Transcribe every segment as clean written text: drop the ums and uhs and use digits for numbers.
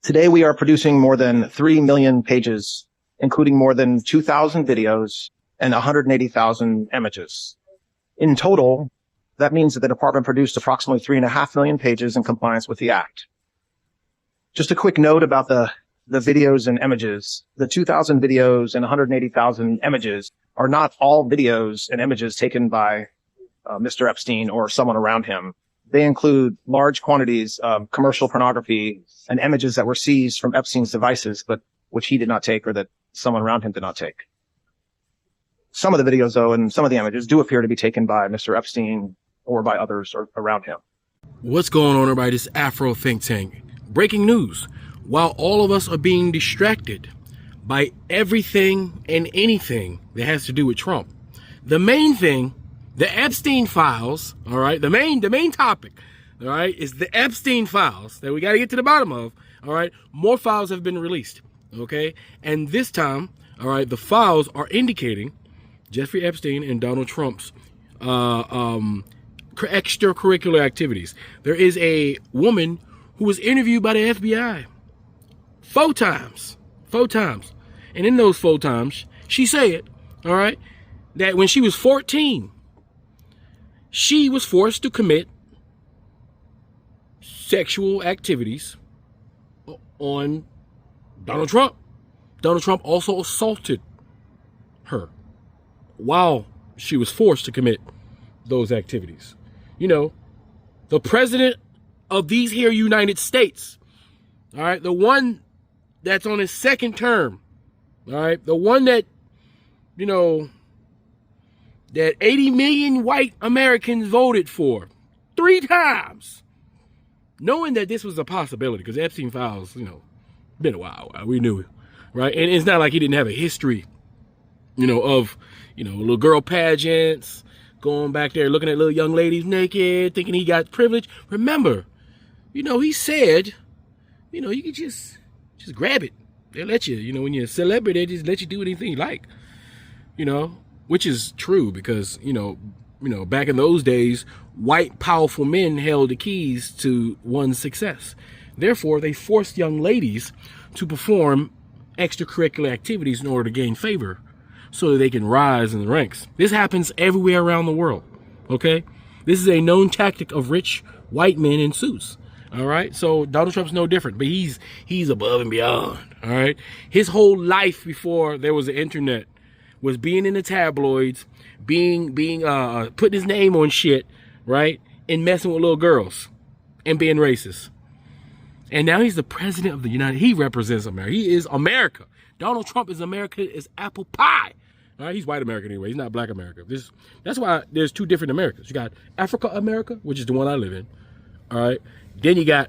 Today, we are producing more than 3 million pages, including more than 2,000 videos and 180,000 images. In total, that means that the department produced approximately 3.5 million pages in compliance with the Act. Just a quick note about the videos and images. The 2,000 videos and 180,000 images are not all videos and images taken by Mr. Epstein or someone around him. They include large quantities of commercial pornography and images that were seized from Epstein's devices, but which he did not take or that someone around him did not take. Some of the videos, though, and some of the images do appear to be taken by Mr. Epstein or by others around him. What's going on, everybody? This Afro think tank. Breaking news. While all of us are being distracted by everything and anything that has to do with Trump, the main thing, the Epstein files, all right, the main topic, all right, is the Epstein files that we got to get to the bottom of, all right. More files have been released, okay, and this time, all right, the files are indicating Jeffrey Epstein and Donald Trump's extracurricular activities. There is a woman who was interviewed by the FBI 4 times, and in those 4 times, she said, all right, that when she was 14, she was forced to commit sexual activities on Donald Trump. Donald Trump also assaulted her while she was forced to commit those activities. You know, the president of these here United States, all right, the one that's on his 2nd term, all right, the one that, you know, that 80 million white Americans voted for 3 times, knowing that this was a possibility, because Epstein files, you know, been a while, we knew it, right? And it's not like he didn't have a history, you know, of, you know, little girl pageants, going back there looking at little young ladies naked, thinking he got privilege. Remember, you know, he said, you know, you can just grab it. They'll let you, you know, when you're a celebrity, they just let you do anything you like, you know. Which is true because, you know, back in those days, white powerful men held the keys to one's success. Therefore, they forced young ladies to perform extracurricular activities in order to gain favor so that they can rise in the ranks. This happens everywhere around the world, okay? This is a known tactic of rich white men in suits, all right? So Donald Trump's no different, but he's above and beyond, all right? His whole life before there was the internet was being in the tabloids, putting his name on shit, right? And messing with little girls and being racist. And now he's the president of the he represents America. He is America. Donald Trump is America, is apple pie. All right, he's white America anyway. He's not black America. That's why there's 2 different Americas. You got Africa America, which is the one I live in. All right. Then you got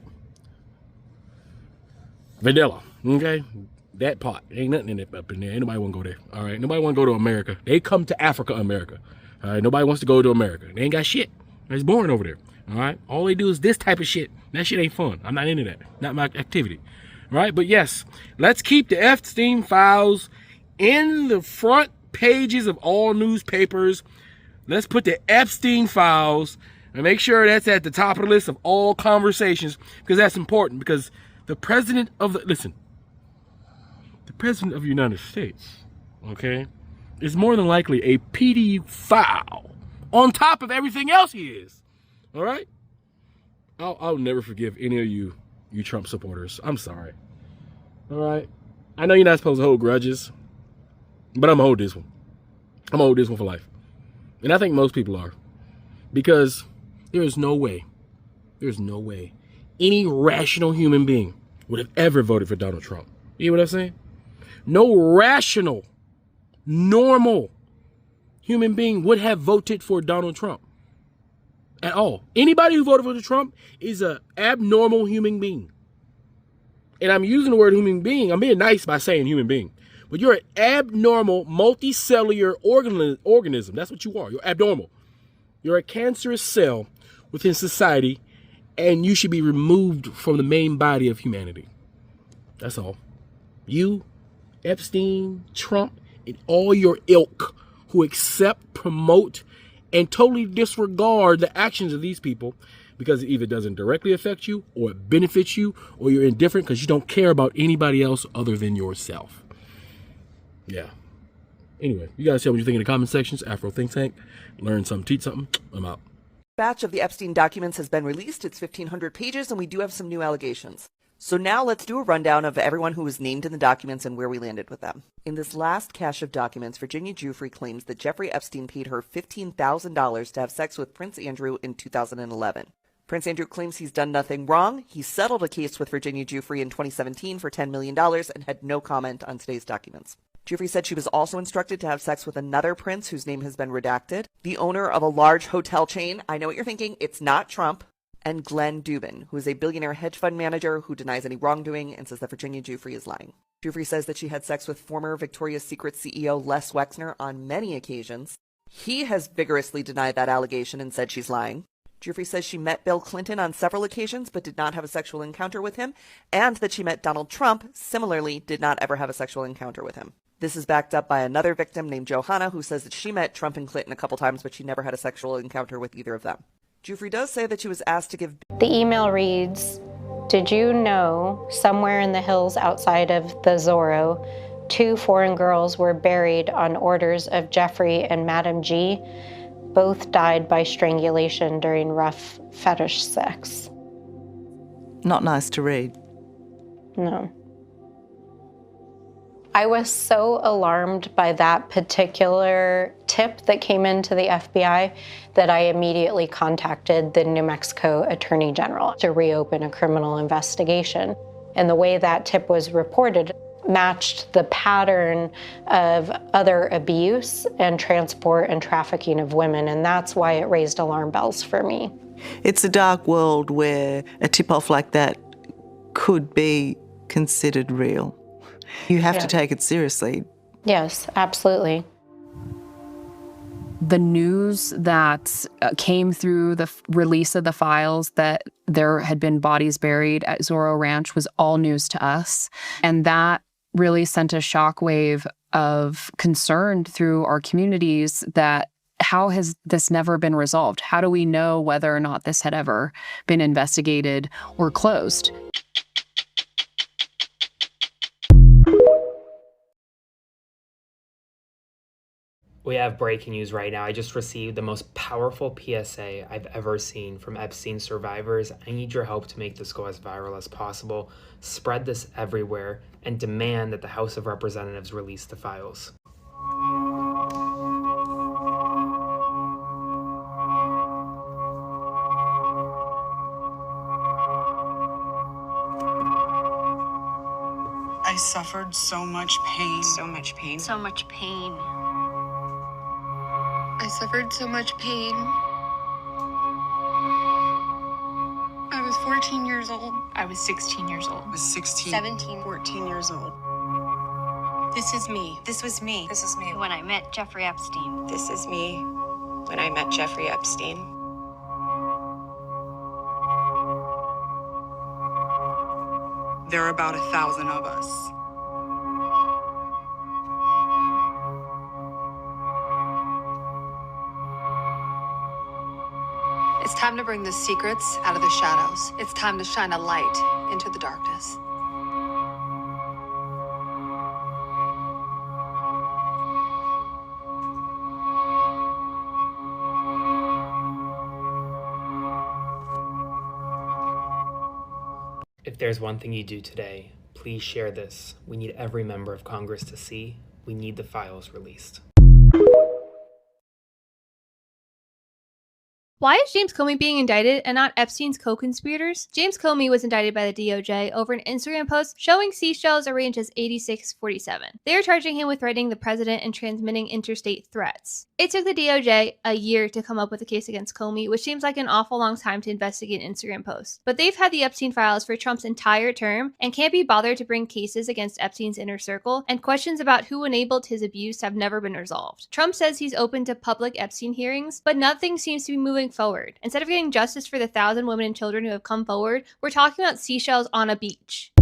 vanilla, okay? That pot. Ain't nothing in it up in there. Ain't nobody want to go there. All right. Nobody want to go to America. They come to Africa, America. All right. Nobody wants to go to America. They ain't got shit. It's boring over there. All right. All they do is this type of shit. That shit ain't fun. I'm not into that. Not my activity. All right. But yes, let's keep the Epstein files in the front pages of all newspapers. Let's put the Epstein files and make sure that's at the top of the list of all conversations, because that's important, because the president of the President of the United States, okay, is more than likely a pedophile on top of everything else he is. All right? I'll never forgive any of you Trump supporters. I'm sorry. All right? I know you're not supposed to hold grudges, but I'm going to hold this one. I'm going to hold this one for life. And I think most people are. Because there's no way any rational human being would have ever voted for Donald Trump. You hear what I'm saying? No rational, normal human being would have voted for Donald Trump at all. Anybody who voted for Trump is an abnormal human being. And I'm using the word human being. I'm being nice by saying human being. But you're an abnormal, multicellular organism. That's what you are. You're abnormal. You're a cancerous cell within society, and you should be removed from the main body of humanity. That's all. You, Epstein, Trump, and all your ilk who accept, promote, and totally disregard the actions of these people because it either doesn't directly affect you, or it benefits you, or you're indifferent because you don't care about anybody else other than yourself. Yeah. Anyway, you guys tell me what you think in the comment sections. Afro Think Tank. Learn something, teach something. I'm out. Batch of the Epstein documents has been released. It's 1,500 pages, and we do have some new allegations. So now let's do a rundown of everyone who was named in the documents and where we landed with them. In this last cache of documents, Virginia Giuffre claims that Jeffrey Epstein paid her $15,000 to have sex with Prince Andrew in 2011. Prince Andrew claims he's done nothing wrong. He settled a case with Virginia Giuffre in 2017 for $10 million and had no comment on today's documents. Giuffre said she was also instructed to have sex with another prince whose name has been redacted, the owner of a large hotel chain. I know what you're thinking. It's not Trump. And Glenn Dubin, who is a billionaire hedge fund manager who denies any wrongdoing and says that Virginia Giuffre is lying. Giuffre says that she had sex with former Victoria's Secret CEO Les Wexner on many occasions. He has vigorously denied that allegation and said she's lying. Giuffre says she met Bill Clinton on several occasions but did not have a sexual encounter with him, and that she met Donald Trump, similarly did not ever have a sexual encounter with him. This is backed up by another victim named Johanna, who says that she met Trump and Clinton a couple times, but she never had a sexual encounter with either of them. Giuffre does say that she was asked to give... The email reads, "Did you know somewhere in the hills outside of the Zorro, 2 foreign girls were buried on orders of Jeffrey and Madam G? Both died by strangulation during rough fetish sex." Not nice to read. No. I was so alarmed by that particular tip that came into the FBI that I immediately contacted the New Mexico Attorney General to reopen a criminal investigation. And the way that tip was reported matched the pattern of other abuse and transport and trafficking of women, and that's why it raised alarm bells for me. It's a dark world where a tip-off like that could be considered real. You have to take it seriously. Yes, absolutely. The news that came through the release of the files that there had been bodies buried at Zorro Ranch was all news to us. And that really sent a shockwave of concern through our communities that how has this never been resolved? How do we know whether or not this had ever been investigated or closed? We have breaking news right now. I just received the most powerful PSA I've ever seen from Epstein survivors. I need your help to make this go as viral as possible. Spread this everywhere and demand that the House of Representatives release the files. I suffered so much pain. So much pain. So much pain. I suffered so much pain. I was 14 years old. I was 16 years old. I was 16. 17. 14 years old. This is me. This was me. This is me when I met Jeffrey Epstein. This is me when I met Jeffrey Epstein. There are about 1,000 of us. It's time to bring the secrets out of the shadows. It's time to shine a light into the darkness. If there's one thing you do today, please share this. We need every member of Congress to see. We need the files released. Why is James Comey being indicted and not Epstein's co-conspirators? James Comey was indicted by the DOJ over an Instagram post showing seashells arranged as 8647. They are charging him with threatening the president and transmitting interstate threats. It took the DOJ a year to come up with a case against Comey, which seems like an awful long time to investigate Instagram posts. But they've had the Epstein files for Trump's entire term and can't be bothered to bring cases against Epstein's inner circle, and questions about who enabled his abuse have never been resolved. Trump says he's open to public Epstein hearings, but nothing seems to be moving forward. Instead of getting justice for the 1,000 women and children who have come forward, we're talking about seashells on a beach.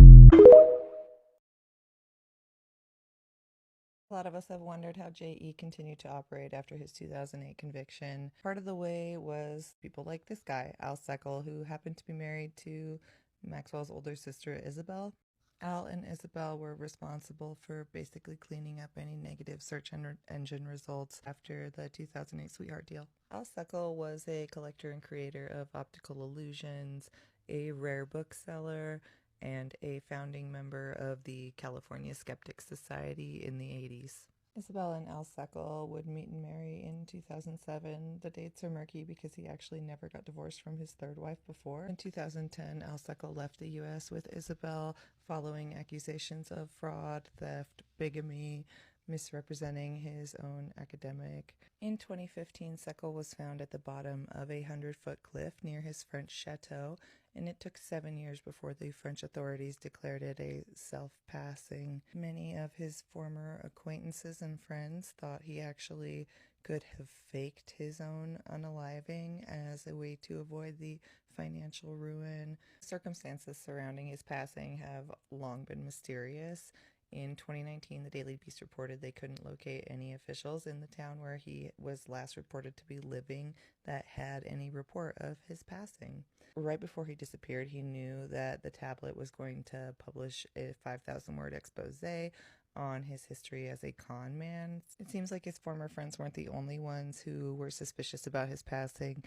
A lot of us have wondered how J.E. continued to operate after his 2008 conviction. Part of the way was people like this guy, Al Seckel, who happened to be married to Maxwell's older sister, Isabel. Al and Isabel were responsible for basically cleaning up any negative search engine results after the 2008 sweetheart deal. Al Seckel was a collector and creator of optical illusions, a rare bookseller, and a founding member of the California Skeptics Society in the 80s. Isabel and Al Seckel would meet and marry in 2007. The dates are murky because he actually never got divorced from his third wife before. In 2010, Al Seckel left the U.S. with Isabel following accusations of fraud, theft, bigamy, misrepresenting his own academic. In 2015, Seckel was found at the bottom of a 100-foot cliff near his French chateau, and it took 7 years before the French authorities declared it a self-passing. Many of his former acquaintances and friends thought he actually could have faked his own unaliving as a way to avoid the financial ruin. Circumstances surrounding his passing have long been mysterious. In 2019, the Daily Beast reported they couldn't locate any officials in the town where he was last reported to be living that had any report of his passing. Right before he disappeared, he knew that the tablet was going to publish a 5,000-word expose on his history as a con man. It seems like his former friends weren't the only ones who were suspicious about his passing.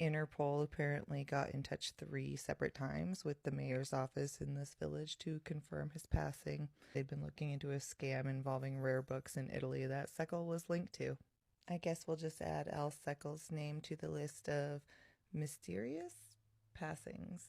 Interpol apparently got in touch 3 separate times with the mayor's office in this village to confirm his passing. They'd been looking into a scam involving rare books in Italy that Seckel was linked to. I guess we'll just add Al Seckel's name to the list of mysterious passings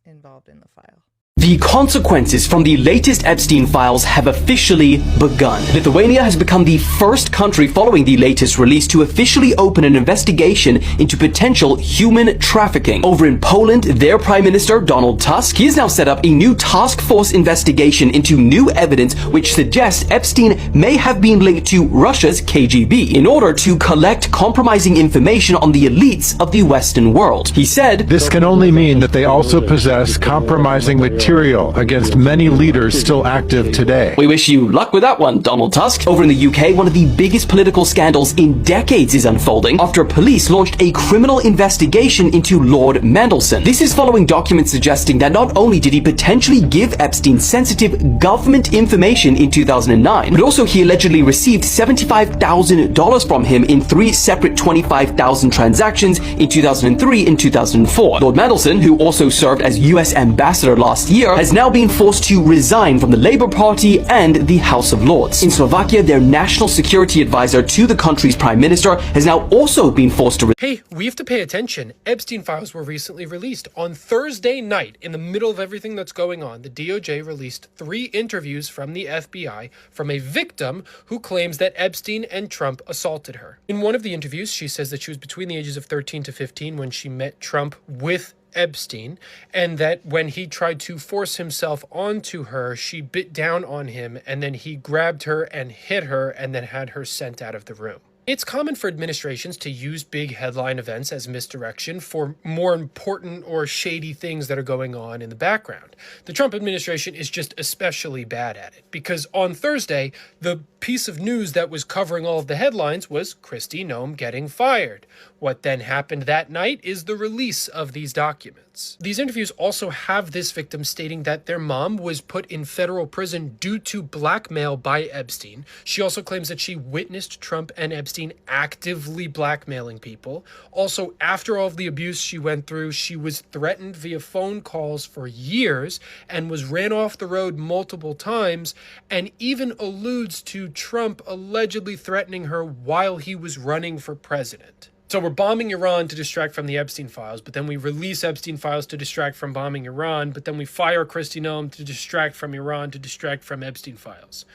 involved in the file. The consequences from the latest Epstein files have officially begun. Lithuania has become the first country following the latest release to officially open an investigation into potential human trafficking. Over in Poland, their Prime Minister, Donald Tusk, he has now set up a new task force investigation into new evidence which suggests Epstein may have been linked to Russia's KGB in order to collect compromising information on the elites of the Western world. He said, "This can only mean that they also possess compromising material against many leaders still active today." We wish you luck with that one, Donald Tusk. Over in the UK, one of the biggest political scandals in decades is unfolding after police launched a criminal investigation into Lord Mandelson. This is following documents suggesting that not only did he potentially give Epstein sensitive government information in 2009, but also he allegedly received $75,000 from him in 3 separate 25,000 transactions in 2003 and 2004. Lord Mandelson, who also served as US ambassador last year, has now been forced to resign from the Labour Party and the House of Lords. In Slovakia, their national security advisor to the country's prime minister has now also been forced to Hey, we have to pay attention. Epstein files were recently released. On Thursday night, in the middle of everything that's going on, the DOJ released 3 interviews from the FBI from a victim who claims that Epstein and Trump assaulted her. In one of the interviews, she says that she was between the ages of 13 to 15 when she met Trump with Epstein, and that when he tried to force himself onto her, she bit down on him, and then he grabbed her and hit her and then had her sent out of the room. It's common for administrations to use big headline events as misdirection for more important or shady things that are going on in the background. The Trump administration is just especially bad at it, because on Thursday, the piece of news that was covering all of the headlines was Kristi Noem getting fired. What then happened that night is the release of these documents. These interviews also have this victim stating that their mom was put in federal prison due to blackmail by Epstein. She also claims that she witnessed Trump and Epstein actively blackmailing people. Also, after all of the abuse she went through, she was threatened via phone calls for years and was ran off the road multiple times, and even alludes to Trump allegedly threatening her while he was running for president. So we're bombing Iran to distract from the Epstein files, but then we release Epstein files to distract from bombing Iran, but then we fire Kristi Noem to distract from Iran to distract from Epstein files.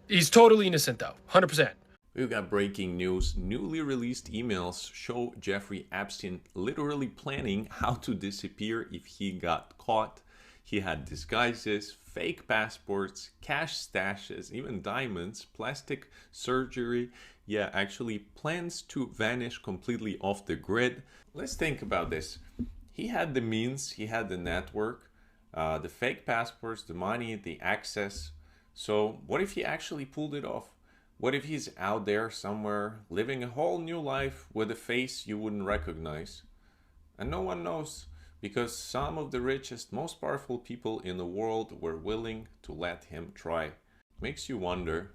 He's totally innocent though, 100%. We've got breaking news. Newly released emails show Jeffrey Epstein literally planning how to disappear if he got caught. He had disguises, fake passports, cash stashes, even diamonds, plastic surgery. Yeah, actually plans to vanish completely off the grid. Let's think about this. He had the means, he had the network, the fake passports, the money, the access. So what if he actually pulled it off? What if he's out there somewhere living a whole new life with a face you wouldn't recognize? And no one knows, because some of the richest, most powerful people in the world were willing to let him try. Makes you wonder,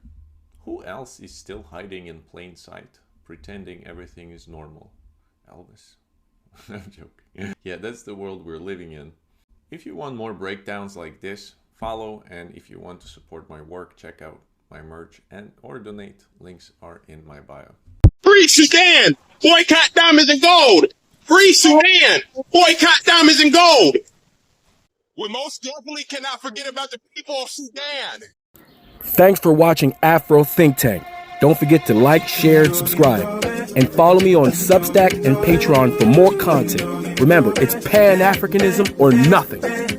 who else is still hiding in plain sight, pretending everything is normal? Elvis? I'm joking. Yeah, that's the world we're living in. If you want more breakdowns like this, follow, and if you want to support my work, check out my merch and or donate. Links are in my bio. Free Sudan! Boycott diamonds and gold! Free Sudan! Boycott diamonds and gold! We most definitely cannot forget about the people of Sudan! Thanks for watching Afro Think Tank. Don't forget to like, share, and subscribe. And follow me on Substack and Patreon for more content. Remember, it's Pan-Africanism or nothing.